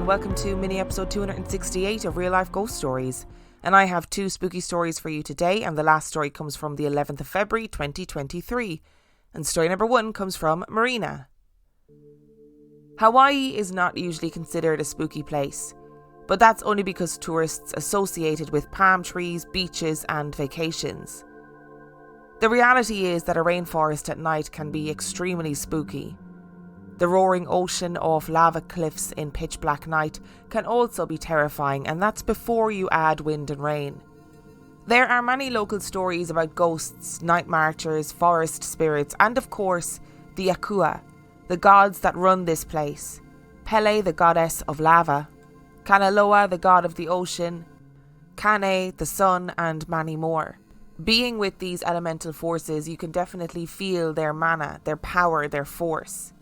and welcome to mini episode 268 of Real Life Ghost Stories. And I have two spooky stories for you today, and the last story comes from the 11th of February 2023. And story number 1 comes from Marina. Hawaii is not usually considered a spooky place, but that's only because tourists associate it with palm trees, beaches and vacations. The reality is that a rainforest at night can be extremely spooky. The roaring ocean off lava cliffs in pitch black night can also be terrifying, and that's before you add wind and rain. There are many local stories about ghosts, night marchers, forest spirits, and of course, the Akua, the gods that run this place. Pele, the goddess of lava, Kanaloa, the god of the ocean, Kane, the sun, and many more. Being with these elemental forces, you can definitely feel their mana, their power, their force.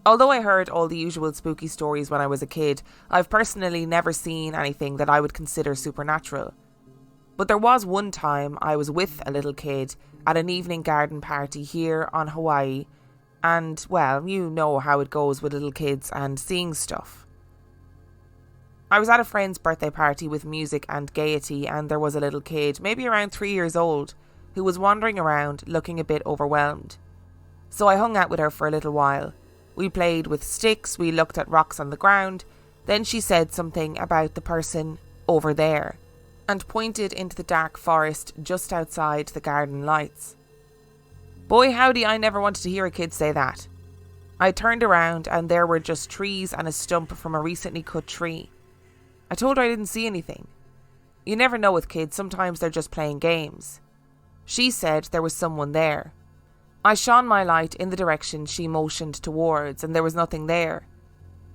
Although I heard all the usual spooky stories when I was a kid, I've personally never seen anything that I would consider supernatural. But there was one time I was with a little kid at an evening garden party here on Hawaii, and, well, you know how it goes with little kids and seeing stuff. I was at a friend's birthday party with music and gaiety, and there was a little kid, maybe around 3 years old, who was wandering around looking a bit overwhelmed. So I hung out with her for a little while. We played with sticks, we looked at rocks on the ground, then she said something about the person over there, and pointed into the dark forest just outside the garden lights. Boy howdy, I never wanted to hear a kid say that. I turned around and there were just trees and a stump from a recently cut tree. I told her I didn't see anything. You never know with kids, sometimes they're just playing games. She said there was someone there. I shone my light in the direction she motioned towards, and there was nothing there.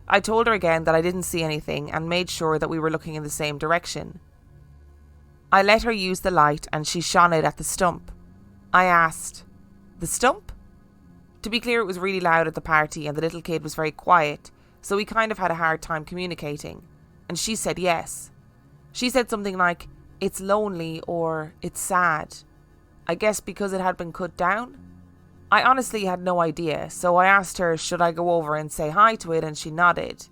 I told her again that I didn't see anything and made sure that we were looking in the same direction. I let her use the light and she shone it at the stump. I asked, "The stump?" To be clear, it was really loud at the party and the little kid was very quiet, so we kind of had a hard time communicating. And she said yes. She said something like, "It's lonely" or "It's sad." I guess because it had been cut down? I honestly had no idea, so I asked her should I go over and say hi to it, and she nodded.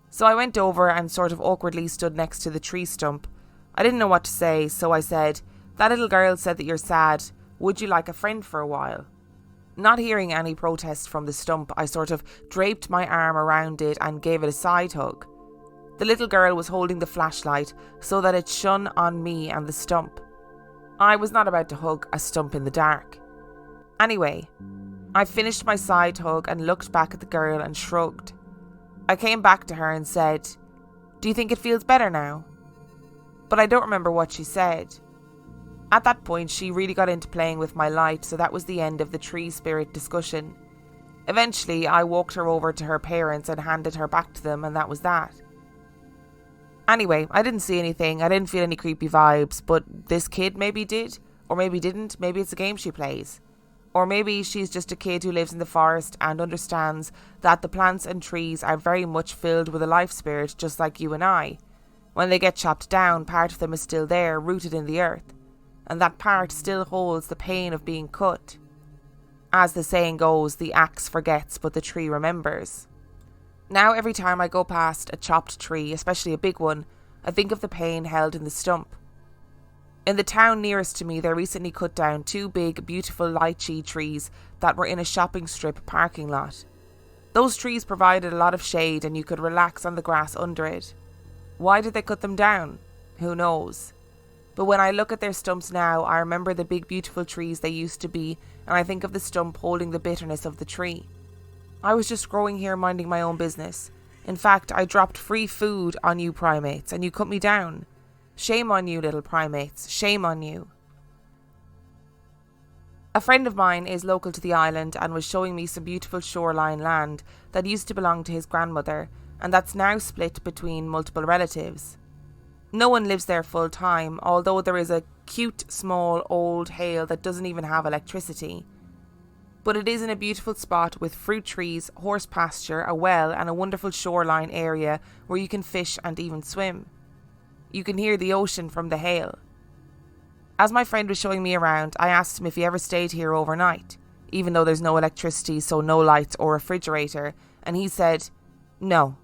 So I went over and sort of awkwardly stood next to the tree stump. I didn't know what to say, so I said, "That little girl said that you're sad. Would you like a friend for a while?" Not hearing any protest from the stump, I sort of draped my arm around it and gave it a side hug. The little girl was holding the flashlight so that it shone on me and the stump. I was not about to hug a stump in the dark. Anyway, I finished my side hug and looked back at the girl and shrugged. I came back to her and said, "Do you think it feels better now?" But I don't remember what she said. At that point, she really got into playing with my light, so that was the end of the tree spirit discussion. Eventually, I walked her over to her parents and handed her back to them, and that was that. Anyway, I didn't see anything, I didn't feel any creepy vibes, but this kid maybe did, or maybe didn't, maybe it's a game she plays. Or maybe she's just a kid who lives in the forest and understands that the plants and trees are very much filled with a life spirit just like you and I. When they get chopped down, part of them is still there, rooted in the earth. And that part still holds the pain of being cut. As the saying goes, the axe forgets but the tree remembers. Now every time I go past a chopped tree, especially a big one, I think of the pain held in the stump. In the town nearest to me, they recently cut down 2 big, beautiful lychee trees that were in a shopping strip parking lot. Those trees provided a lot of shade and you could relax on the grass under it. Why did they cut them down? Who knows? But when I look at their stumps now, I remember the big, beautiful trees they used to be, and I think of the stump holding the bitterness of the tree. I was just growing here minding my own business. In fact, I dropped free food on you primates and you cut me down. Shame on you, little primates. Shame on you. A friend of mine is local to the island and was showing me some beautiful shoreline land that used to belong to his grandmother and that's now split between multiple relatives. No one lives there full time, although there is a cute, small, old hale that doesn't even have electricity. But it is in a beautiful spot with fruit trees, horse pasture, a well and a wonderful shoreline area where you can fish and even swim. You can hear the ocean from the hale. As my friend was showing me around, I asked him if he ever stayed here overnight, even though there's no electricity, so no lights or refrigerator, and he said, "No,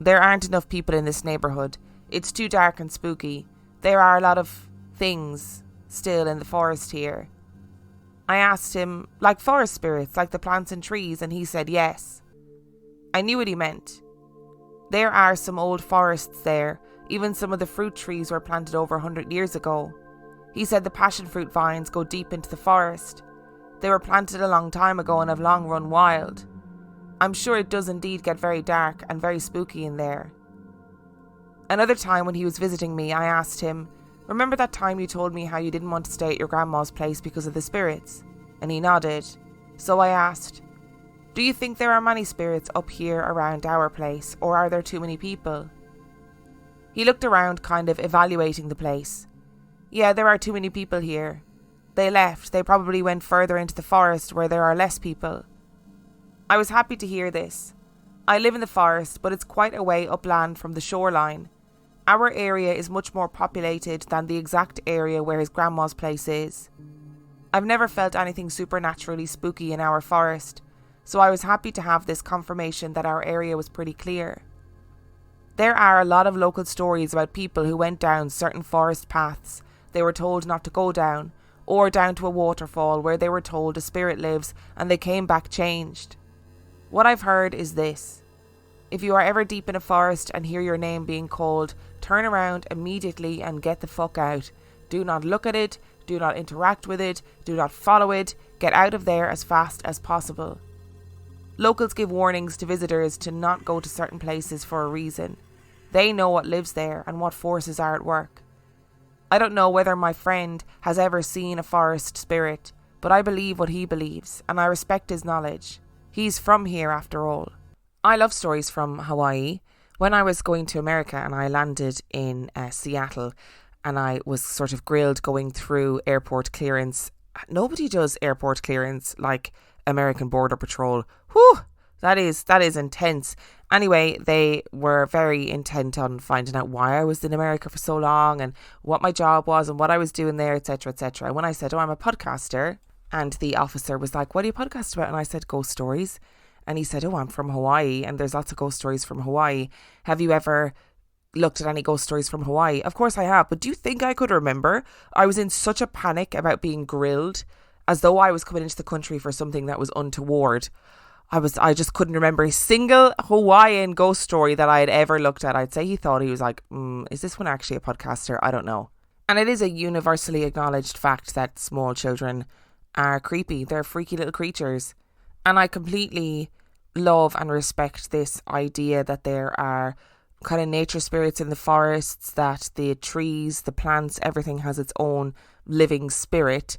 There aren't enough people in this neighbourhood. It's too dark and spooky. There are a lot of things still in the forest here. I asked him, like forest spirits, like the plants and trees, and he said yes. I knew what he meant. There are some old forests there. Even some of the fruit trees were planted over 100 years ago. He said the passion fruit vines go deep into the forest. They were planted a long time ago and have long run wild. I'm sure it does indeed get very dark and very spooky in there. Another time when he was visiting me, I asked him, remember that time you told me how you didn't want to stay at your grandma's place because of the spirits? And he nodded. So I asked, do you think there are many spirits up here around our place, or are there too many people? He looked around, kind of evaluating the place. Yeah, there are too many people here. They left. They probably went further into the forest where there are less people. I was happy to hear this. I live in the forest, but it's quite a way upland from the shoreline. Our area is much more populated than the exact area where his grandma's place is. I've never felt anything supernaturally spooky in our forest, so I was happy to have this confirmation that our area was pretty clear. There are a lot of local stories about people who went down certain forest paths they were told not to go down, or down to a waterfall where they were told a spirit lives and they came back changed. What I've heard is this. If you are ever deep in a forest and hear your name being called, turn around immediately and get the fuck out. Do not look at it, do not interact with it, do not follow it, get out of there as fast as possible. Locals give warnings to visitors to not go to certain places for a reason. They know what lives there and what forces are at work. I don't know whether my friend has ever seen a forest spirit, but I believe what he believes, and I respect his knowledge. He's from here after all. I love stories from Hawaii. When I was going to America and I landed in Seattle and I was sort of grilled going through airport clearance. Nobody does airport clearance like American Border Patrol. Whew, that is intense. Anyway, they were very intent on finding out why I was in America for so long and what my job was and what I was doing there, etc., etc. When I said, I'm a podcaster, and the officer was like, what do you podcast about? And I said, ghost stories. And he said, I'm from Hawaii and there's lots of ghost stories from Hawaii. Have you ever looked at any ghost stories from Hawaii? Of course I have, but do you think I could remember? I was in such a panic about being grilled, as though I was coming into the country for something that was untoward. I just couldn't remember a single Hawaiian ghost story that I had ever looked at. I'd say he thought, he was like, is this one actually a podcaster? I don't know. And it is a universally acknowledged fact that small children are creepy. They're freaky little creatures. And I completely love and respect this idea that there are kind of nature spirits in the forests, that the trees, the plants, everything has its own living spirit.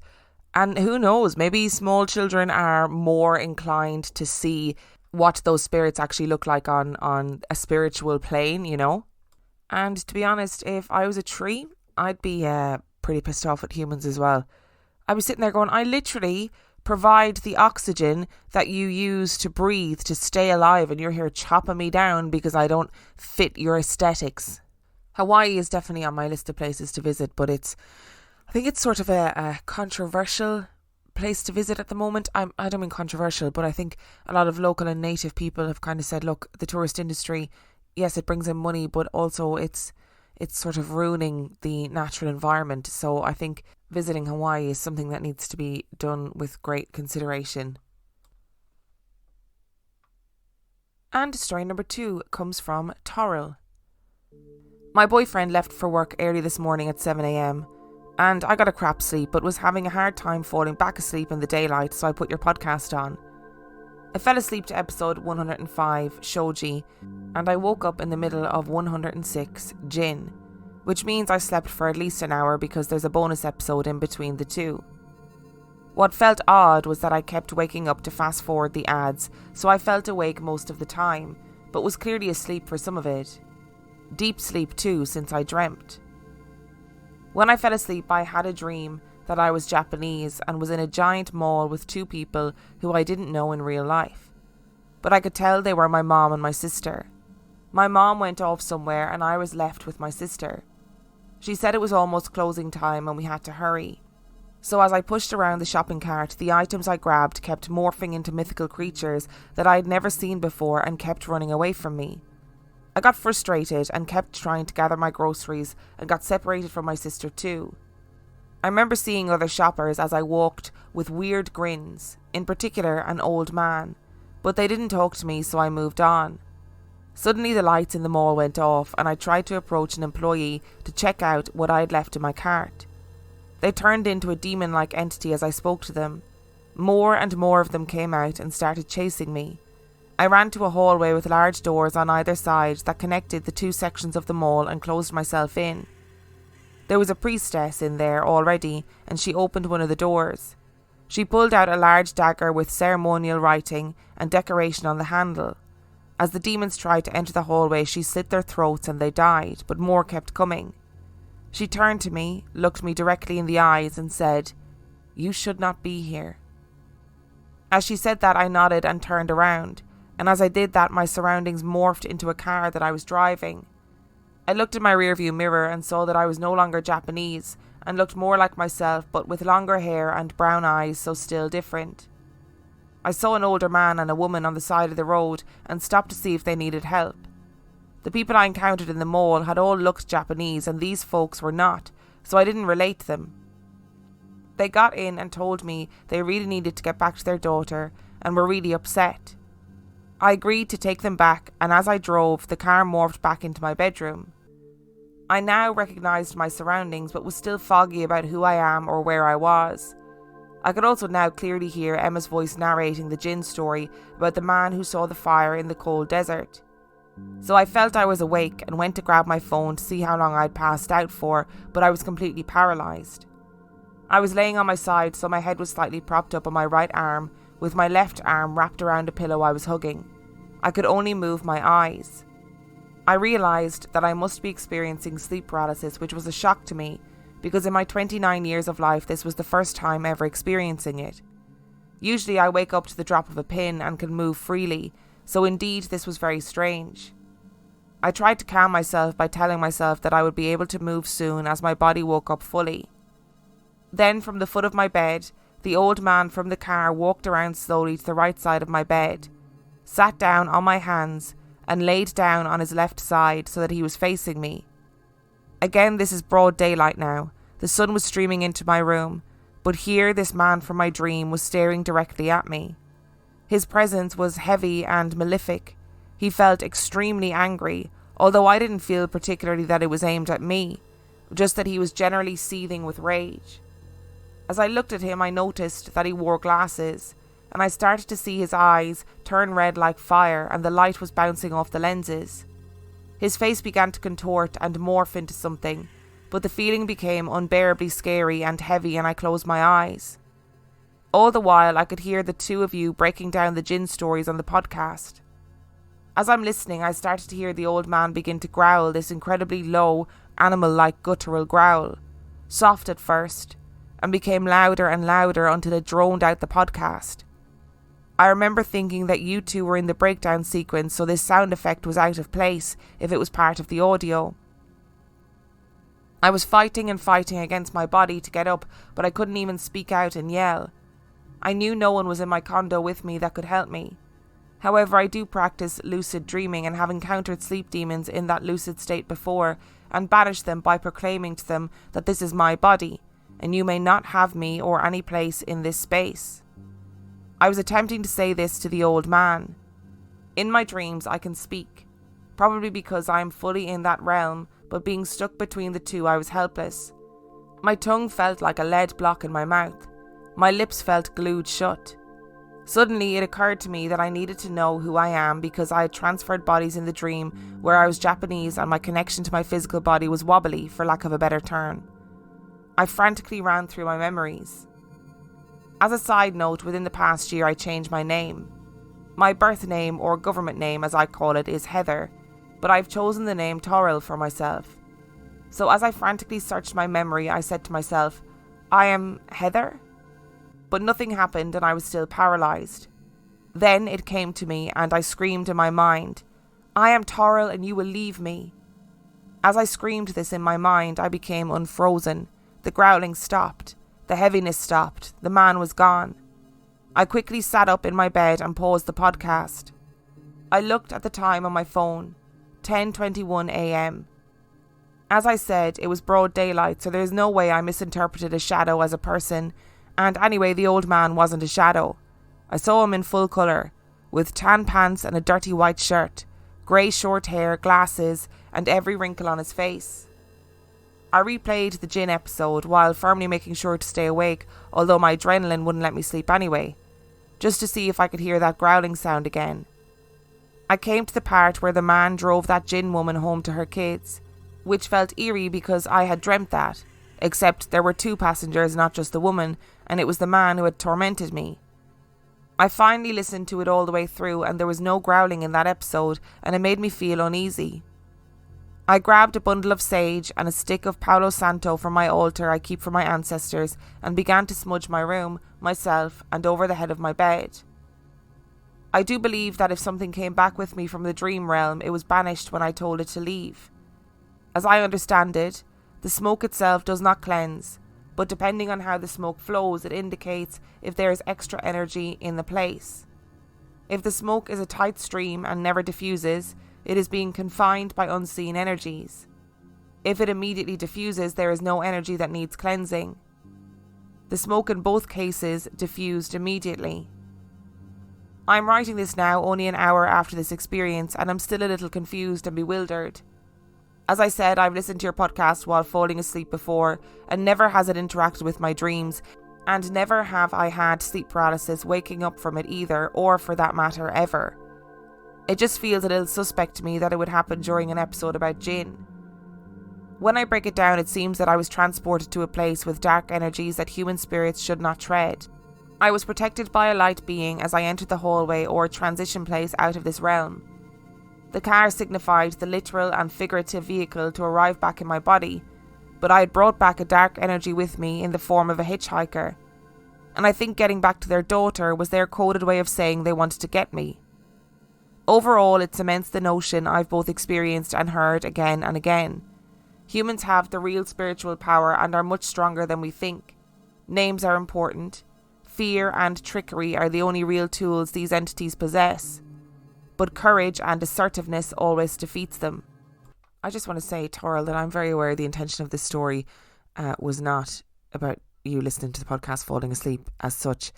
And who knows, maybe small children are more inclined to see what those spirits actually look like on a spiritual plane, you know? And to be honest, if I was a tree, I'd be pretty pissed off at humans as well. I was sitting there going, I literally provide the oxygen that you use to breathe, to stay alive, and you're here chopping me down because I don't fit your aesthetics. Hawaii is definitely on my list of places to visit, but I think it's sort of a controversial place to visit at the moment. I don't mean controversial, but I think a lot of local and native people have kind of said, look, the tourist industry, yes, it brings in money, but also it's sort of ruining the natural environment. So I think visiting Hawaii is something that needs to be done with great consideration. And story number 2 comes from Toril. My boyfriend left for work early this morning at 7 a.m. and I got a crap sleep but was having a hard time falling back asleep in the daylight, so I put your podcast on. I fell asleep to episode 105, Shoji, and I woke up in the middle of 106, Jin, which means I slept for at least an hour because there's a bonus episode in between the two. What felt odd was that I kept waking up to fast forward the ads, so I felt awake most of the time, but was clearly asleep for some of it. Deep sleep too, since I dreamt. When I fell asleep, I had a dream that I was Japanese and was in a giant mall with 2 people who I didn't know in real life. But I could tell they were my mom and my sister. My mom went off somewhere and I was left with my sister. She said it was almost closing time and we had to hurry. So as I pushed around the shopping cart, the items I grabbed kept morphing into mythical creatures that I had never seen before and kept running away from me. I got frustrated and kept trying to gather my groceries and got separated from my sister too. I remember seeing other shoppers as I walked with weird grins, in particular an old man, but they didn't talk to me, so I moved on. Suddenly the lights in the mall went off and I tried to approach an employee to check out what I had left in my cart. They turned into a demon-like entity as I spoke to them. More and more of them came out and started chasing me. I ran to a hallway with large doors on either side that connected the two sections of the mall and closed myself in. There was a priestess in there already, and she opened one of the doors. She pulled out a large dagger with ceremonial writing and decoration on the handle. As the demons tried to enter the hallway, she slit their throats and they died, but more kept coming. She turned to me, looked me directly in the eyes and said, "You should not be here." As she said that, I nodded and turned around, and as I did that, my surroundings morphed into a car that I was driving. I looked in my rearview mirror and saw that I was no longer Japanese and looked more like myself, but with longer hair and brown eyes, so still different. I saw an older man and a woman on the side of the road and stopped to see if they needed help. The people I encountered in the mall had all looked Japanese and these folks were not, so I didn't relate to them. They got in and told me they really needed to get back to their daughter and were really upset. I agreed to take them back, and as I drove, the car morphed back into my bedroom. I now recognised my surroundings but was still foggy about who I am or where I was. I could also now clearly hear Emma's voice narrating the Jinn story about the man who saw the fire in the cold desert. So I felt I was awake and went to grab my phone to see how long I'd passed out for, but I was completely paralysed. I was laying on my side, so my head was slightly propped up on my right arm, with my left arm wrapped around a pillow I was hugging. I could only move my eyes. I realised that I must be experiencing sleep paralysis, which was a shock to me, because in my 29 years of life this was the first time ever experiencing it. Usually I wake up to the drop of a pin and can move freely, so indeed this was very strange. I tried to calm myself by telling myself that I would be able to move soon as my body woke up fully. Then from the foot of my bed, the old man from the car walked around slowly to the right side of my bed, sat down on my hands and laid down on his left side so that he was facing me. Again, this is broad daylight now. The sun was streaming into my room, but here this man from my dream was staring directly at me. His presence was heavy and malefic. He felt extremely angry, although I didn't feel particularly that it was aimed at me, just that he was generally seething with rage. As I looked at him, I noticed that he wore glasses, and I started to see his eyes turn red like fire and the light was bouncing off the lenses. His face began to contort and morph into something, but the feeling became unbearably scary and heavy and I closed my eyes. All the while I could hear the two of you breaking down the Jinn stories on the podcast. As I'm listening, I started to hear the old man begin to growl this incredibly low, animal-like guttural growl, soft at first, and became louder and louder until it droned out the podcast. I remember thinking that you two were in the breakdown sequence, so this sound effect was out of place if it was part of the audio. I was fighting and fighting against my body to get up, but I couldn't even speak out and yell. I knew no one was in my condo with me that could help me. However, I do practice lucid dreaming and have encountered sleep demons in that lucid state before and banished them by proclaiming to them that this is my body, and you may not have me or any place in this space. I was attempting to say this to the old man. In my dreams I can speak, probably because I am fully in that realm, but being stuck between the two I was helpless. My tongue felt like a lead block in my mouth. My lips felt glued shut. Suddenly it occurred to me that I needed to know who I am because I had transferred bodies in the dream where I was Japanese and my connection to my physical body was wobbly, for lack of a better term. I frantically ran through my memories. As a side note, within the past year I changed my name. My birth name, or government name as I call it, is Heather, but I've chosen the name Toril for myself. So as I frantically searched my memory, I said to myself, I am Heather? But nothing happened and I was still paralysed. Then it came to me and I screamed in my mind, I am Toril and you will leave me. As I screamed this in my mind, I became unfrozen. The growling stopped. The heaviness stopped. The man was gone. I quickly sat up in my bed and paused the podcast. I looked at the time on my phone. 10:21 a.m. As I said, it was broad daylight, so there's no way I misinterpreted a shadow as a person, and anyway, the old man wasn't a shadow. I saw him in full colour, with tan pants and a dirty white shirt, grey short hair, glasses, and every wrinkle on his face. I replayed the gin episode while firmly making sure to stay awake, although my adrenaline wouldn't let me sleep anyway, just to see if I could hear that growling sound again. I came to the part where the man drove that gin woman home to her kids, which felt eerie because I had dreamt that, except there were 2 passengers, not just the woman, and it was the man who had tormented me. I finally listened to it all the way through, and there was no growling in that episode, and it made me feel uneasy. I grabbed a bundle of sage and a stick of Palo Santo from my altar I keep for my ancestors and began to smudge my room, myself, and over the head of my bed. I do believe that if something came back with me from the dream realm, it was banished when I told it to leave. As I understand it, the smoke itself does not cleanse, but depending on how the smoke flows, it indicates if there is extra energy in the place. If the smoke is a tight stream and never diffuses, it is being confined by unseen energies. If it immediately diffuses, there is no energy that needs cleansing. The smoke in both cases diffused immediately. I'm writing this now only an hour after this experience, and I'm still a little confused and bewildered. As I said, I've listened to your podcast while falling asleep before, and never has it interacted with my dreams, and never have I had sleep paralysis waking up from it either, or for that matter, ever. It just feels a little suspect to me that it would happen during an episode about gin. When I break it down, it seems that I was transported to a place with dark energies that human spirits should not tread. I was protected by a light being as I entered the hallway or transition place out of this realm. The car signified the literal and figurative vehicle to arrive back in my body, but I had brought back a dark energy with me in the form of a hitchhiker, and I think getting back to their daughter was their coded way of saying they wanted to get me. Overall, it cements the notion I've both experienced and heard again and again. Humans have the real spiritual power and are much stronger than we think. Names are important. Fear and trickery are the only real tools these entities possess. But courage and assertiveness always defeats them. I just want to say, Toril, that I'm very aware the intention of this story was not about you listening to the podcast falling asleep as such.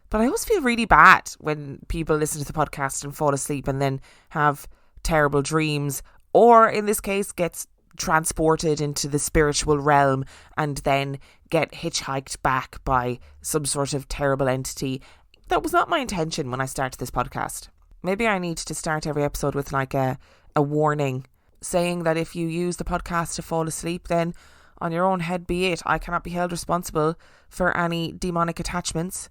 But I always feel really bad when people listen to the podcast and fall asleep and then have terrible dreams, or in this case gets transported into the spiritual realm and then get hitchhiked back by some sort of terrible entity. That was not my intention when I started this podcast. Maybe I need to start every episode with like a warning saying that if you use the podcast to fall asleep, then on your own head be it. I cannot be held responsible for any demonic attachments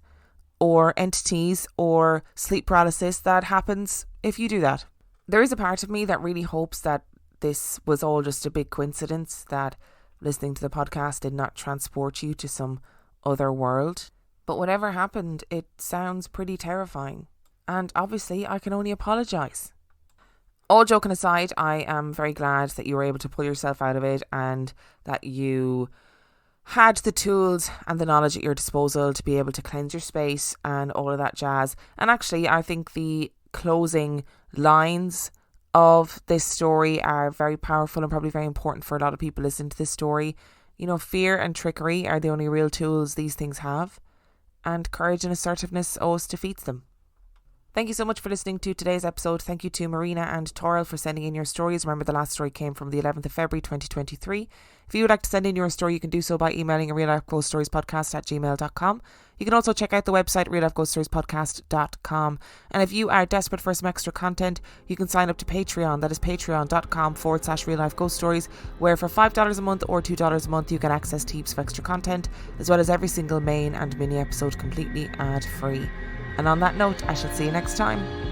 or entities or sleep paralysis that happens if you do that. There is a part of me that really hopes that this was all just a big coincidence, that listening to the podcast did not transport you to some other world. But whatever happened, it sounds pretty terrifying. And obviously, I can only apologise. All joking aside, I am very glad that you were able to pull yourself out of it and that you had the tools and the knowledge at your disposal to be able to cleanse your space and all of that jazz. And actually, I think the closing lines of this story are very powerful and probably very important for a lot of people listening to this story. You know, fear and trickery are the only real tools these things have, and courage and assertiveness always defeats them. Thank you so much for listening to today's episode. Thank you to Marina and Toril for sending in your stories. Remember, the last story came from the 11th of February 2023. If you would like to send in your story, you can do so by emailing reallifeghoststoriespodcast@gmail.com. You can also check out the website reallifeghoststoriespodcast.com. And if you are desperate for some extra content, you can sign up to Patreon. That is patreon.com/reallifeghoststories, where for $5 a month or $2 a month, you can access heaps of extra content, as well as every single main and mini episode completely ad-free. And on that note, I shall see you next time.